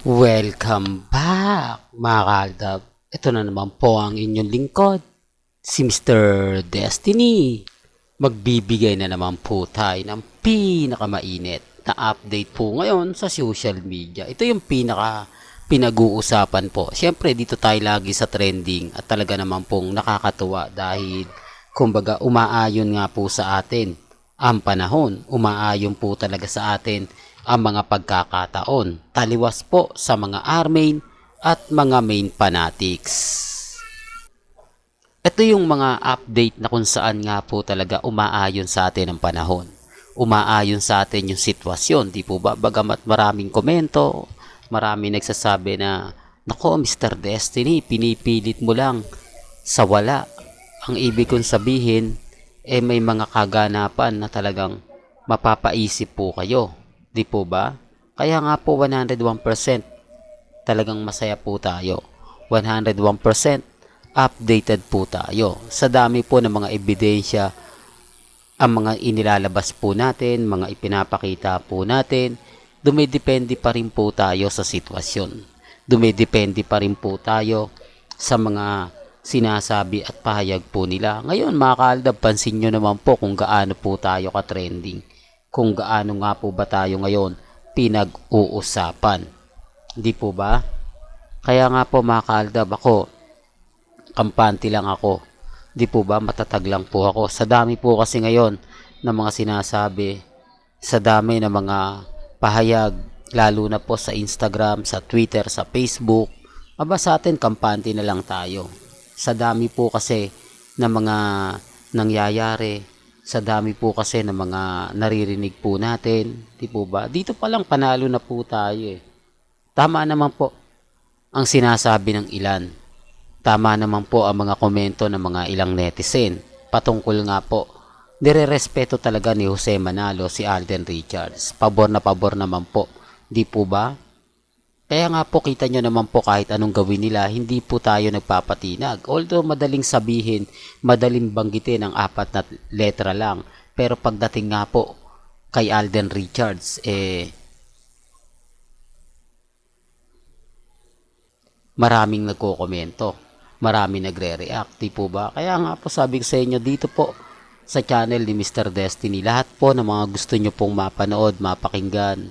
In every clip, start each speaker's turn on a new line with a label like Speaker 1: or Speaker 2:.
Speaker 1: Welcome back mga kaaldab. Ito na naman po ang inyong lingkod, si Mr. Destiny. Magbibigay na naman po tayo ng pinakamainit na update po ngayon sa social media. Ito yung pinag-uusapan po. Siyempre dito tayo lagi sa trending at talaga naman pong nakakatuwa dahil kumbaga umaayon nga po sa atin ang panahon. Umaayon po talaga sa atin ang mga pagkakataon, taliwas po sa mga armain at mga main fanatics. Ito yung mga update na kung saan nga po talaga umaayon sa atin ang panahon. Umaayon sa atin yung sitwasyon, di po ba? Bagamat maraming komento, maraming nagsasabi na, nako Mr. Destiny, pinipilit mo lang sa wala. Ang ibig kong sabihin, may mga kaganapan na talagang mapapaisip po kayo. Di po ba? Kaya nga po 101% talagang masaya po tayo. 101% updated po tayo. Sa dami po ng mga ebidensya ang mga inilalabas po natin, mga ipinapakita po natin, dumidepende pa rin po tayo sa sitwasyon. Dumidepende pa rin po tayo sa mga sinasabi at pahayag po nila. Ngayon mga kaaldab, pansin nyo naman po kung gaano po tayo ka-trending. Kung gaano nga po ba tayo ngayon pinag-uusapan. Hindi po ba? Kaya nga po mga kaaldab, ako, kampante lang ako. Hindi po ba? Matatag lang po ako. Sa dami po kasi ngayon ng mga sinasabi, sa dami ng mga pahayag, lalo na po sa Instagram, sa Twitter, sa Facebook, aba sa atin, kampante na lang tayo. Sa dami po kasi ng mga nangyayari, sa dami po kasi ng mga naririnig po natin, di po ba? Dito pa lang panalo na po tayo eh. Tama naman po ang sinasabi ng ilan. Tama naman po ang mga komento ng mga ilang netizen. Patungkol nga po, nirerespeto talaga ni Jose Manalo si Alden Richards. Pabor na pabor naman po. Di po ba? Kaya nga po kita nyo naman po kahit anong gawin nila, hindi po tayo nagpapatinag. Although madaling sabihin, madaling banggitin ang 4 na letra lang. Pero pagdating nga po kay Alden Richards, maraming nagko-komento. Maraming nagre-react, di po ba? Kaya nga po sabi ko sa inyo dito po sa channel ni Mr. Destiny, lahat po ng mga gusto nyo pong mapanood, mapakinggan,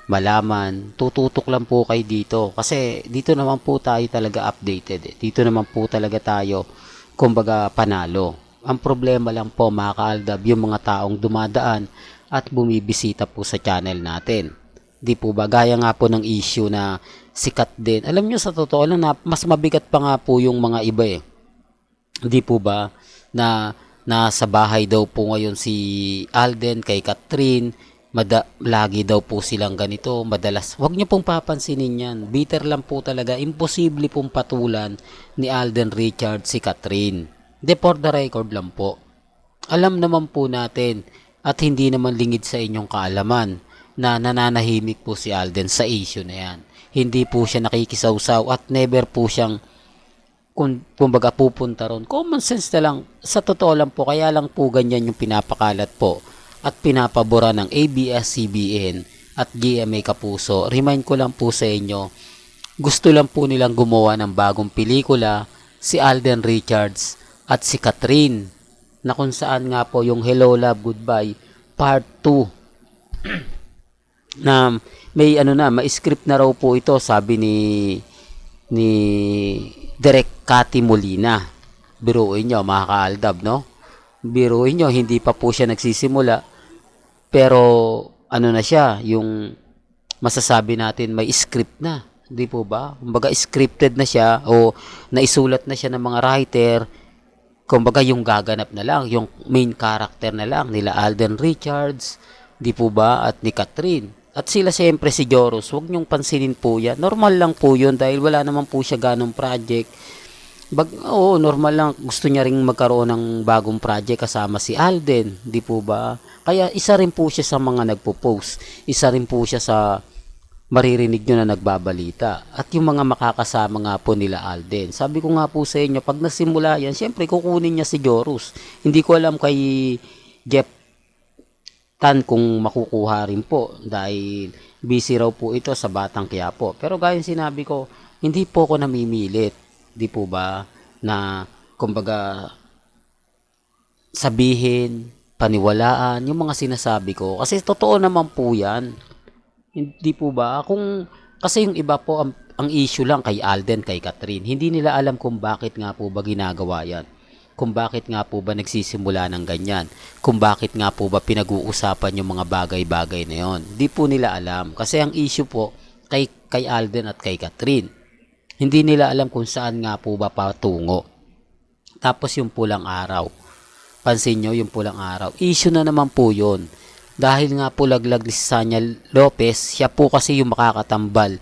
Speaker 1: malaman, tututok lang po kayo dito kasi dito naman po tayo talaga updated dito naman po talaga tayo kumbaga panalo. Ang problema lang po mga kaaldab, yung mga taong dumadaan at bumibisita po sa channel natin, di po ba? Gaya nga po ng issue na sikat din, alam nyo sa totoo lang na mas mabigat pa nga po yung mga iba eh, di po ba, na nasa bahay daw po ngayon si Alden kay Catherine, lagi daw po silang ganito, madalas. Huwag niyo pong papansinin yan. Bitter lang po talaga. Imposible pong patulan ni Alden Richards si Catherine. De for the record lang po. Alam naman po natin at hindi naman lingid sa inyong kaalaman na nananahimik po si Alden sa issue na yan. Hindi po siya nakikisawsaw at never po siyang kumbaga pupunta ron. Common sense na lang. Sa totoo lang po, kaya lang po ganyan yung pinapakalat po at pinapabura ng ABS-CBN at GMA Kapuso. Remind ko lang po sa inyo, gusto lang po nilang gumawa ng bagong pelikula, si Alden Richards at si Catherine, na kung saan nga po yung Hello Love Goodbye Part 2 na may may script na raw po ito, sabi ni Direk Cathy Molina. Biruin nyo mga kaaldab, no? Biruin nyo, hindi pa po siya nagsisimula. Pero na siya, yung masasabi natin may script na. Di po ba? Kumbaga scripted na siya o naisulat na siya ng mga writer. Kumbaga yung gaganap na lang, yung main character na lang nila Alden Richards, di po ba? At ni Catherine. At sila siyempre si Joros. Huwag niyong pansinin po yan. Normal lang po yun dahil wala naman po siya ganong project. Normal lang. Gusto niya ring magkaroon ng bagong project kasama si Alden. Di po ba? Kaya isa rin po siya sa mga nagpo-post. Isa rin po siya sa maririnig nyo na nagbabalita. At yung mga makakasama nga po nila Alden. Sabi ko nga po sa inyo, pag nasimula yan, siyempre kukunin niya si Joros. Hindi ko alam kay Jeff tan kung makukuha rin po dahil busy raw po ito sa Batang Quiapo. Pero gaya sinabi ko, hindi po ako namimilit, di po ba, na kumbaga sabihin, paniwalaan, yung mga sinasabi ko. Kasi totoo naman po yan. Hindi po ba? Kasi yung iba po, ang issue lang kay Alden, kay Catherine. Hindi nila alam kung bakit nga po ba ginagawa yan. Kung bakit nga po ba nagsisimula ng ganyan. Kung bakit nga po ba pinag-uusapan yung mga bagay-bagay na yon. Di po nila alam. Kasi ang issue po kay Alden at kay Catherine. Hindi nila alam kung saan nga po ba patungo. Tapos yung pulang araw. Pansin nyo yung pulang araw. Issue na naman po yun. Dahil nga po laglag ni Sanya Lopez, siya po kasi yung makakatambal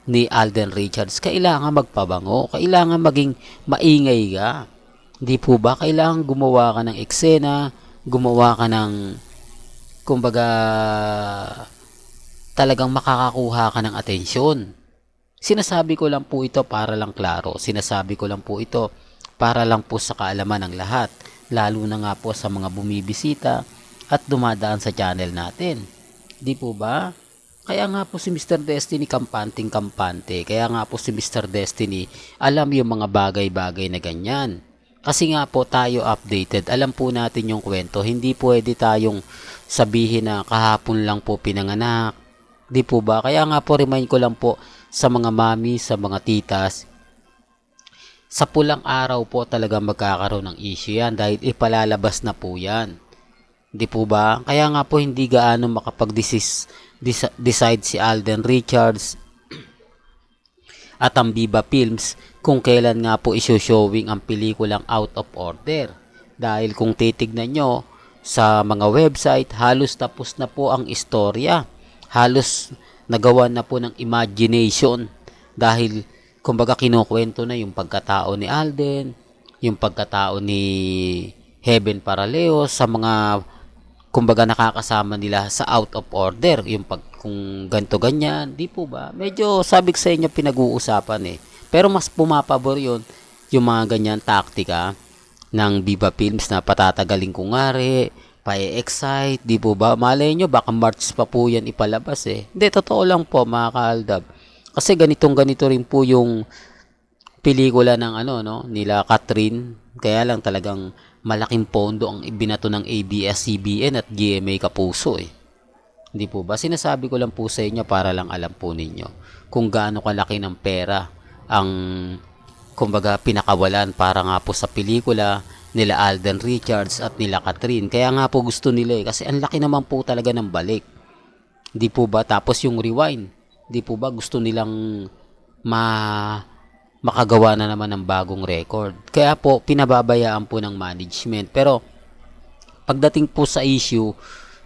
Speaker 1: ni Alden Richards. Kailangan magpabango. Kailangan maging maingay ka. Hindi po ba? Kailangan gumawa ka ng eksena, gumawa ka ng, kumbaga, talagang makakakuha ka ng atensyon. Sinasabi ko lang po ito para lang klaro. Sinasabi ko lang po ito para lang po sa kaalaman ng lahat. Lalo na nga po sa mga bumibisita at dumadaan sa channel natin. Di po ba? Kaya nga po si Mr. Destiny kampanting-kampante. Kaya nga po si Mr. Destiny alam yung mga bagay-bagay na ganyan. Kasi nga po tayo updated. Alam po natin yung kwento. Hindi pwede tayong sabihin na kahapon lang po pinanganak. Di po ba? Kaya nga po remind ko lang po sa mga mami, sa mga titas, sa pulang araw po talaga magkakaroon ng issue yan dahil ipalalabas na po yan. Di po ba? Kaya nga po hindi gaano decide si Alden Richards at ang Viva Films kung kailan nga po iso-showing ang pelikulang Out of Order. Dahil kung titignan nyo sa mga website, halos tapos na po ang istorya. Halos nagawa na po ng imagination dahil kumbaga kinukwento na yung pagkatao ni Alden, yung pagkatao ni Heaven Paraleo sa mga kumbaga nakakasama nila sa Out of Order, yung kung ganto ganyan, di po ba? Medyo sabi ko sa inyo pinag-uusapan eh. Pero mas pumapabor yun yung mga ganyan taktika ng Viva Films na patatagaling kungari, pa-excite, di po ba? Malay nyo, baka March pa po yan ipalabas eh. Hindi, totoo lang po mga kaaldab. Kasi ganito rin po yung pelikula ng nila Catherine. Kaya lang talagang malaking pondo ang ibinato ng ABS-CBN at GMA Kapuso eh. Hindi po ba? Sinasabi ko lang po sa inyo para lang alam po ninyo kung gaano kalaki ng pera ang kumbaga pinakawalan para nga po sa pelikula nila Alden Richards at nila Catherine. Kaya nga po gusto nila eh. Kasi ang laki naman po talaga ng balik. Hindi po ba? Tapos yung rewind. Hindi po ba? Gusto nilang makagawa na naman ng bagong record. Kaya po, pinababayaan po ng management. Pero, pagdating po sa issue,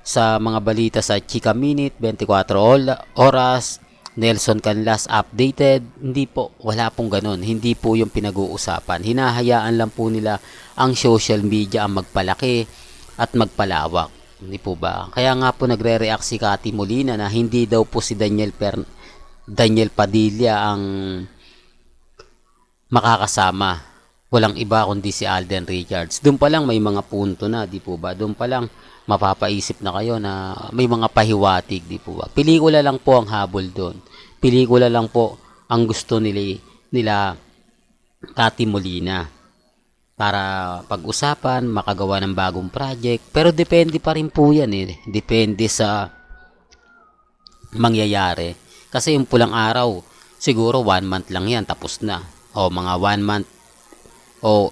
Speaker 1: sa mga balita sa Chika Minute, 24 Oras, Nelson Canlas updated, hindi po, wala pong ganun. Hindi po yung pinag-uusapan. Hinahayaan lang po nila ang social media ang magpalaki at magpalawak. Hindi po ba? Kaya nga po nagre-react si Cathy Molina na hindi daw po si Daniel Padilla ang makakasama. Walang iba kundi si Alden Richards. Doon pa lang may mga punto na, di po ba? Doon pa lang mapapaisip na kayo na may mga pahiwatig, di po ba? Pelikula lang po ang habol doon. Pelikula lang po ang gusto nila Cathy Molina para pag-usapan, makagawa ng bagong project. Pero depende pa rin po yan eh. Depende sa mangyayari. Kasi yung pulang araw, siguro 1 month lang yan, tapos na. O mga 1 month o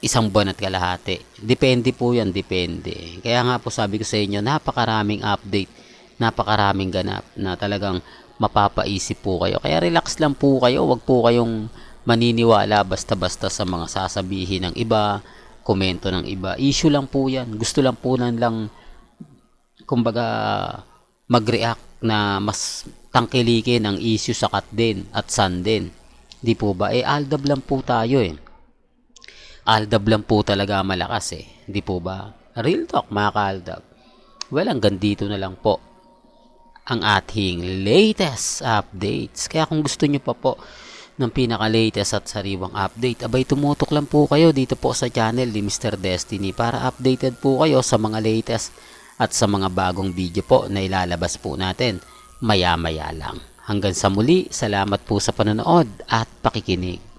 Speaker 1: isang buwan at kalahati. Depende po yan, depende. Kaya nga po sabi ko sa inyo, napakaraming update, napakaraming ganap na talagang mapapaisip po kayo. Kaya relax lang po kayo, wag po kayong maniniwala basta-basta sa mga sasabihin ng iba, komento ng iba. Issue lang po yan. Gusto lang po lang kumbaga mag-react na mas tangkilikin ang issue sa Kat din at San din. Di po ba? Aldab lang po tayo eh. Aldab lang po talaga malakas eh. Di po ba? Real talk mga kaaldab. Well, hanggang dito na lang po ang ating latest updates. Kaya kung gusto nyo pa po ng pinaka-latest at sariwang update, abay tumutok lang po kayo dito po sa channel ni Mr. Destiny para updated po kayo sa mga latest at sa mga bagong video po na ilalabas po natin maya-maya lang. Hanggang sa muli, salamat po sa panonood at pakikinig.